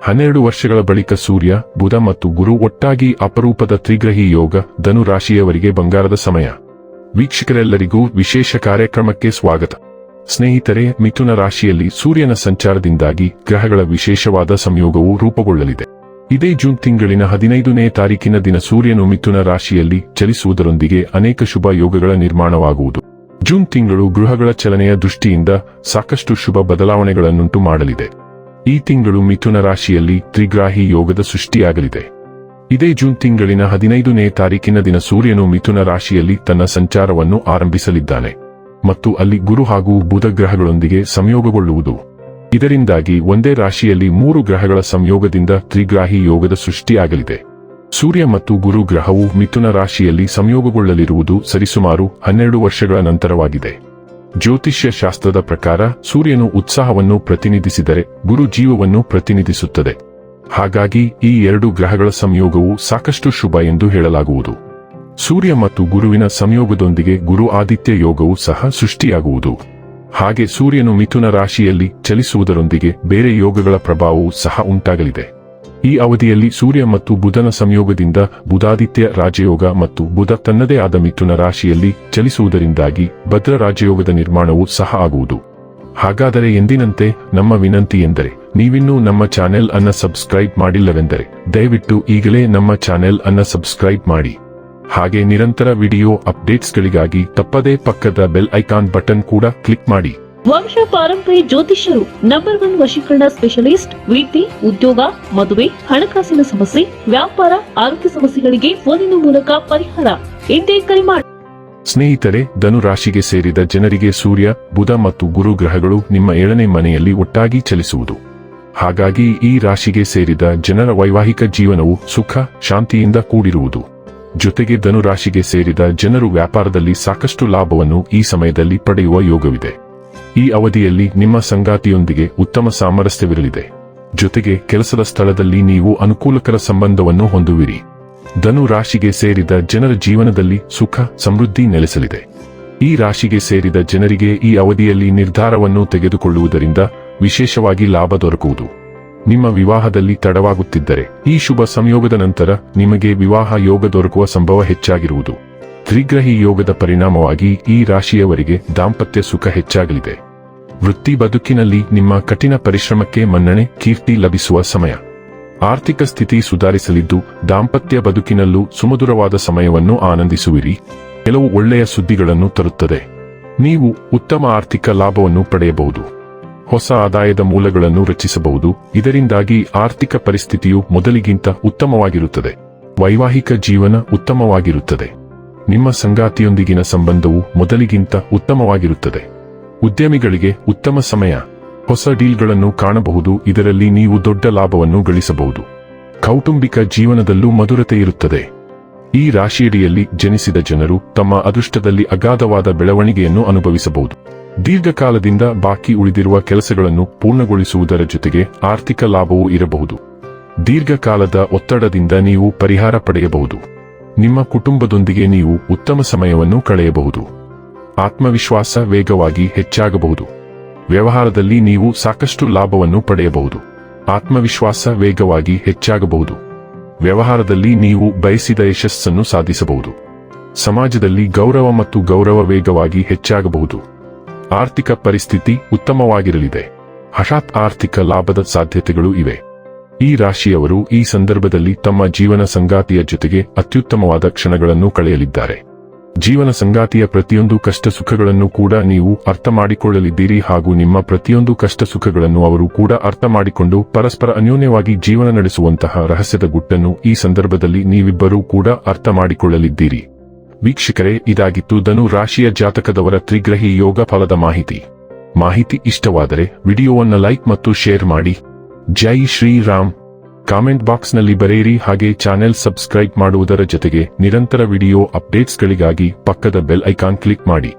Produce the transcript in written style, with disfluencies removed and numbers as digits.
12 ವರ್ಷಗಳ ಬಳಿಕ ಸೂರ್ಯ, ಬುಧ ಮತ್ತು ಗುರು ಒಟ್ಟಾಗಿ ಅಪರೂಪದ ತ್ರಿಗ್ರಹಿ ಯೋಗ. ಧನು ರಾಶಿಯವರಿಗೆ ಬಂಗಾರದ ಸಮಯ. ವೀಕ್ಷಕರೆಲ್ಲರಿಗೂ ವಿಶೇಷ ಕಾರ್ಯಕ್ರಮಕ್ಕೆ ಸ್ವಾಗತ. ಸ್ನೇಹಿತರೆ, ಮಿಥುನ ರಾಶಿಯಲ್ಲಿ ಸೂರ್ಯನ ಸಂಚಾರದಿಂದಾಗಿ ಗ್ರಹಗಳ ವಿಶೇಷವಾದ ಸಂಯೋಗವು ರೂಪುಗೊಳ್ಳಲಿದೆ. ಇದೇ ಜೂನ್ ತಿಂಗಳಿನ 15ನೇ ತಾರೀಕಿನ ದಿನ ಸೂರ್ಯನು ಮಿಥುನ ರಾಶಿಯಲ್ಲಿ ಚಲಿಸುವುದರೊಂದಿಗೆ ಅನೇಕ ಶುಭ ಯೋಗಗಳ ನಿರ್ಮಾಣವಾಗುವುದು. ಜೂನ್ ತಿಂಗಳು ಗ್ರಹಗಳ ಚಲನೆಯ ದೃಷ್ಟಿಯಿಂದ ಸಾಕಷ್ಟು ಶುಭ ಬದಲಾವಣೆಗಳನ್ನುಂಟು ಮಾಡಲಿದೆ. ಈ ತಿಂಗಳು ಮಿಥುನ ರಾಶಿಯಲ್ಲಿ ತ್ರಿಗ್ರಾಹಿ ಯೋಗದ ಸೃಷ್ಟಿಯಾಗಲಿದೆ. ಇದೇ ಜೂನ್ ತಿಂಗಳಿನ 15ನೇ ತಾರೀಕಿನ ದಿನ ಸೂರ್ಯನು ಮಿಥುನ ರಾಶಿಯಲ್ಲಿ ತನ್ನ ಸಂಚಾರವನ್ನು ಆರಂಭಿಸಲಿದ್ದಾನೆ ಮತ್ತು ಅಲ್ಲಿ ಗುರು ಹಾಗೂ ಬುಧ ಗ್ರಹಗಳೊಂದಿಗೆ ಸಂಯೋಗಗೊಳ್ಳುವುದು. ಇದರಿಂದಾಗಿ ಒಂದೇ ರಾಶಿಯಲ್ಲಿ 3 ಗ್ರಹಗಳ ಸಂಯೋಗದಿಂದ ತ್ರಿಗ್ರಾಹಿ ಯೋಗದ ಸೃಷ್ಟಿಯಾಗಲಿದೆ. ಸೂರ್ಯ ಮತ್ತು ಗುರು ಗ್ರಹವು ಮಿಥುನ ರಾಶಿಯಲ್ಲಿ ಸಂಯೋಗಗೊಳ್ಳಲಿರುವುದು ಸರಿಸುಮಾರು 12 ವರ್ಷಗಳ ನಂತರವಾಗಿದೆ. ಜ್ಯೋತಿಷ್ಯ ಶಾಸ್ತ್ರದ ಪ್ರಕಾರ ಸೂರ್ಯನು ಉತ್ಸಾಹವನ್ನು ಪ್ರತಿನಿಧಿಸಿದರೆ ಗುರು ಜೀವವನ್ನು ಪ್ರತಿನಿಧಿಸುತ್ತದೆ. ಹಾಗಾಗಿ ಈ 2 ಗ್ರಹಗಳ ಸಂಯೋಗವು ಸಾಕಷ್ಟು ಶುಭ ಎಂದು ಹೇಳಲಾಗುವುದು. ಸೂರ್ಯ ಮತ್ತು ಗುರುವಿನ ಸಂಯೋಗದೊಂದಿಗೆ ಗುರು ಆದಿತ್ಯ ಯೋಗವು ಸಹ ಸೃಷ್ಟಿಯಾಗುವುದು. ಹಾಗೆ ಸೂರ್ಯನು ಮಿಥುನ ರಾಶಿಯಲ್ಲಿ ಚಲಿಸುವುದರೊಂದಿಗೆ ಬೇರೆ ಯೋಗಗಳ ಪ್ರಭಾವವೂ ಸಹ ಉಂಟಾಗಲಿದೆ. ಈ ಅವಧಿಯಲ್ಲಿ ಸೂರ್ಯ ಮತ್ತು ಬುಧನ ಸಂಯೋಗದಿಂದ ಬುಧಾದಿತ್ಯ ರಾಜಯೋಗ ಮತ್ತು ಬುಧ ತನ್ನದೇ ಆದ ಮಿಥುನ ರಾಶಿಯಲ್ಲಿ ಚಲಿಸುವುದರಿಂದಾಗಿ ಭದ್ರ ರಾಜಯೋಗದ ನಿರ್ಮಾಣವೂ ಸಹ ಆಗುವುದು. ಹಾಗಾದರೆ ಎಂದಿನಂತೆ ನಮ್ಮ ವಿನಂತಿ ಎಂದರೆ, ನೀವಿನ್ನೂ ನಮ್ಮ ಚಾನೆಲ್ ಅನ್ನ ಸಬ್ಸ್ಕ್ರೈಬ್ ಮಾಡಿಲ್ಲವೆಂದರೆ ದಯವಿಟ್ಟು ಈಗಲೇ ನಮ್ಮ ಚಾನೆಲ್ ಅನ್ನ ಸಬ್ಸ್ಕ್ರೈಬ್ ಮಾಡಿ. ಹಾಗೆ ನಿರಂತರ ವಿಡಿಯೋ ಅಪ್ಡೇಟ್ಸ್ಗಳಿಗಾಗಿ ತಪ್ಪದೇ ಪಕ್ಕದ ಬೆಲ್ ಐಕಾನ್ ಬಟನ್ ಕೂಡ ಕ್ಲಿಕ್ ಮಾಡಿ. ವಂಶ ಪಾರಂಪರ್ಯ ಜ್ಯೋತಿಷ್ಯರು ನಂಬರ್ 1 ವಶೀಕರಣ ಸ್ಪೆಷಲಿಸ್ಟ್. ವಿದ್ಯೆ, ಉದ್ಯೋಗ, ಮದುವೆ, ಹಣಕಾಸಿನ ಸಮಸ್ಯೆ, ವ್ಯಾಪಾರ, ಆರೋಗ್ಯ ಸಮಸ್ಯೆಗಳಿಗೆ ಫೋನಿನ ಮೂಲಕ ಪರಿಹಾರ. ಇಂದೇ ಕರೆ ಮಾಡಿ. ಸ್ನೇಹಿತರೆ, ಧನು ರಾಶಿಗೆ ಸೇರಿದ ಜನರಿಗೆ ಸೂರ್ಯ, ಬುಧ ಮತ್ತು ಗುರು ಗ್ರಹಗಳು ನಿಮ್ಮ 7ನೇ ಮನೆಯಲ್ಲಿ ಒಟ್ಟಾಗಿ ಚಲಿಸುವುದು. ಹಾಗಾಗಿ ಈ ರಾಶಿಗೆ ಸೇರಿದ ಜನರ ವೈವಾಹಿಕ ಜೀವನವು ಸುಖ, ಶಾಂತಿಯಿಂದ ಕೂಡಿರುವುದು. ಜೊತೆಗೆ ಧನು ರಾಶಿಗೆ ಸೇರಿದ ಜನರು ವ್ಯಾಪಾರದಲ್ಲಿ ಸಾಕಷ್ಟು ಲಾಭವನ್ನು ಈ ಸಮಯದಲ್ಲಿ ಪಡೆಯುವ ಯೋಗವಿದೆ. ಈ ಅವಧಿಯಲ್ಲಿ ನಿಮ್ಮ ಸಂಗಾತಿಯೊಂದಿಗೆ ಉತ್ತಮ ಸಾಮರಸ್ಯವಿರಲಿದೆ. ಜೊತೆಗೆ ಕೆಲಸದ ಸ್ಥಳದಲ್ಲಿ ನೀವು ಅನುಕೂಲಕರ ಸಂಬಂಧವನ್ನು ಹೊಂದುವಿರಿ. ಧನು ರಾಶಿಗೆ ಸೇರಿದ ಜನರ ಜೀವನದಲ್ಲಿ ಸುಖ, ಸಮೃದ್ಧಿ ನೆಲೆಸಲಿದೆ. ಈ ರಾಶಿಗೆ ಸೇರಿದ ಜನರಿಗೆ ಈ ಅವಧಿಯಲ್ಲಿ ನಿರ್ಧಾರವನ್ನು ತೆಗೆದುಕೊಳ್ಳುವುದರಿಂದ ವಿಶೇಷವಾಗಿ ಲಾಭ ದೊರಕುವುದು. ನಿಮ್ಮ ವಿವಾಹದಲ್ಲಿ ತಡವಾಗುತ್ತಿದ್ದರೆ ಈ ಶುಭ ಸಂಯೋಗದ ನಂತರ ನಿಮಗೆ ವಿವಾಹ ಯೋಗ ದೊರಕುವ ಸಂಭವ ಹೆಚ್ಚಾಗಿರುವುದು. ತ್ರಿಗ್ರಹಿ ಯೋಗದ ಪರಿಣಾಮವಾಗಿ ಈ ರಾಶಿಯವರಿಗೆ ದಾಂಪತ್ಯ ಸುಖ ಹೆಚ್ಚಾಗಲಿದೆ. ವೃತ್ತಿ ಬದುಕಿನಲ್ಲಿ ನಿಮ್ಮ ಕಠಿಣ ಪರಿಶ್ರಮಕ್ಕೆ ಮನ್ನಣೆ, ಕೀರ್ತಿ ಲಭಿಸುವ ಸಮಯ. ಆರ್ಥಿಕ ಸ್ಥಿತಿ ಸುಧಾರಿಸಲಿದ್ದು ದಾಂಪತ್ಯ ಬದುಕಿನಲ್ಲೂ ಸುಮಧುರವಾದ ಸಮಯವನ್ನು ಆನಂದಿಸುವಿರಿ. ಕೆಲವು ಒಳ್ಳೆಯ ಸುದ್ದಿಗಳನ್ನು ತರುತ್ತದೆ. ನೀವು ಉತ್ತಮ ಆರ್ಥಿಕ ಲಾಭವನ್ನು ಪಡೆಯಬಹುದು. ಹೊಸ ಆದಾಯದ ಮೂಲಗಳನ್ನು ರಚಿಸಬಹುದು. ಇದರಿಂದಾಗಿ ಆರ್ಥಿಕ ಪರಿಸ್ಥಿತಿಯು ಮೊದಲಿಗಿಂತ ಉತ್ತಮವಾಗಿರುತ್ತದೆ. ವೈವಾಹಿಕ ಜೀವನ ಉತ್ತಮವಾಗಿರುತ್ತದೆ. ನಿಮ್ಮ ಸಂಗಾತಿಯೊಂದಿಗಿನ ಸಂಬಂಧವು ಮೊದಲಿಗಿಂತ ಉತ್ತಮವಾಗಿರುತ್ತದೆ. ಉದ್ಯಮಿಗಳಿಗೆ ಉತ್ತಮ ಸಮಯ. ಹೊಸ ಡೀಲ್ಗಳನ್ನು ಕಾಣಬಹುದು. ಇದರಲ್ಲಿ ನೀವು ದೊಡ್ಡ ಲಾಭವನ್ನು ಗಳಿಸಬಹುದು. ಕೌಟುಂಬಿಕ ಜೀವನದಲ್ಲೂ ಮಧುರತೆ ಇರುತ್ತದೆ. ಈ ರಾಶಿಯಡಿಯಲ್ಲಿ ಜನಿಸಿದ ಜನರು ತಮ್ಮ ಅದೃಷ್ಟದಲ್ಲಿ ಅಗಾಧವಾದ ಬೆಳವಣಿಗೆಯನ್ನು ಅನುಭವಿಸಬಹುದು. ದೀರ್ಘಕಾಲದಿಂದ ಬಾಕಿ ಉಳಿದಿರುವ ಕೆಲಸಗಳನ್ನು ಪೂರ್ಣಗೊಳಿಸುವುದರ ಜೊತೆಗೆ ಆರ್ಥಿಕ ಲಾಭವೂ ಇರಬಹುದು. ದೀರ್ಘಕಾಲದ ಒತ್ತಡದಿಂದ ನೀವು ಪರಿಹಾರ ಪಡೆಯಬಹುದು. ನಿಮ್ಮ ಕುಟುಂಬದೊಂದಿಗೆ ನೀವು ಉತ್ತಮ ಸಮಯವನ್ನು ಕಳೆಯಬಹುದು. ಆತ್ಮವಿಶ್ವಾಸ ವೇಗವಾಗಿ ಹೆಚ್ಚಾಗಬಹುದು. ವ್ಯವಹಾರದಲ್ಲಿ ನೀವು ಸಾಕಷ್ಟು ಲಾಭವನ್ನು ಪಡೆಯಬಹುದು. ಆತ್ಮವಿಶ್ವಾಸ ವೇಗವಾಗಿ ಹೆಚ್ಚಾಗಬಹುದು. ವ್ಯವಹಾರದಲ್ಲಿ ನೀವು ಬಯಸಿದ ಯಶಸ್ಸನ್ನು ಸಾಧಿಸಬಹುದು. ಸಮಾಜದಲ್ಲಿ ಗೌರವ ಮತ್ತು ಗೌರವ ವೇಗವಾಗಿ ಹೆಚ್ಚಾಗಬಹುದು. ಆರ್ಥಿಕ ಪರಿಸ್ಥಿತಿ ಉತ್ತಮವಾಗಿರಲಿದೆ. ಹಠಾತ್ ಆರ್ಥಿಕ ಲಾಭದ ಸಾಧ್ಯತೆಗಳು ಇವೆ. ಈ ರಾಶಿಯವರು ಈ ಸಂದರ್ಭದಲ್ಲಿ ತಮ್ಮ ಜೀವನ ಸಂಗಾತಿಯ ಜೊತೆಗೆ ಅತ್ಯುತ್ತಮವಾದ ಕ್ಷಣಗಳನ್ನು ಕಳೆಯಲಿದ್ದಾರೆ. ಜೀವನ ಸಂಗಾತಿಯ ಪ್ರತಿಯೊಂದು ಕಷ್ಟ ಸುಖಗಳನ್ನು ಕೂಡ ನೀವು ಅರ್ಥ ಮಾಡಿಕೊಳ್ಳಲಿದ್ದೀರಿ ಹಾಗೂ ನಿಮ್ಮ ಪ್ರತಿಯೊಂದು ಕಷ್ಟ ಸುಖಗಳನ್ನು ಅವರು ಕೂಡ ಅರ್ಥ ಮಾಡಿಕೊಂಡು ಪರಸ್ಪರ ಅನ್ಯೋನ್ಯವಾಗಿ ಜೀವನ ನಡೆಸುವಂತಹ ರಹಸ್ಯದ ಗುಟ್ಟನ್ನು ಈ ಸಂದರ್ಭದಲ್ಲಿ ನೀವಿಬ್ಬರೂ ಕೂಡ ಅರ್ಥ ಮಾಡಿಕೊಳ್ಳಲಿದ್ದೀರಿ. ವೀಕ್ಷಕರೇ, ಇದಾಗಿತ್ತು ಧನು ರಾಶಿಯ ಜಾತಕದವರ ತ್ರಿಗ್ರಹಿ ಯೋಗ ಫಲದ ಮಾಹಿತಿ ಇಷ್ಟವಾದರೆ ವಿಡಿಯೋವನ್ನು ಲೈಕ್ ಮತ್ತು ಶೇರ್ ಮಾಡಿ. ಜೈ ಶ್ರೀರಾಮ್. ಕಾಮೆಂಟ್ ಬಾಕ್ಸ್ನಲ್ಲಿ ಬರೆಯಿರಿ. ಹಾಗೆ ಚಾನೆಲ್ ಸಬ್ಸ್ಕ್ರೈಬ್ ಮಾಡುವುದರ ಜೊತೆಗೆ ನಿರಂತರ ವಿಡಿಯೋ ಅಪ್ಡೇಟ್ಸ್ಗಳಿಗಾಗಿ ಪಕ್ಕದ ಬೆಲ್ ಐಕಾನ್ ಕ್ಲಿಕ್ ಮಾಡಿ.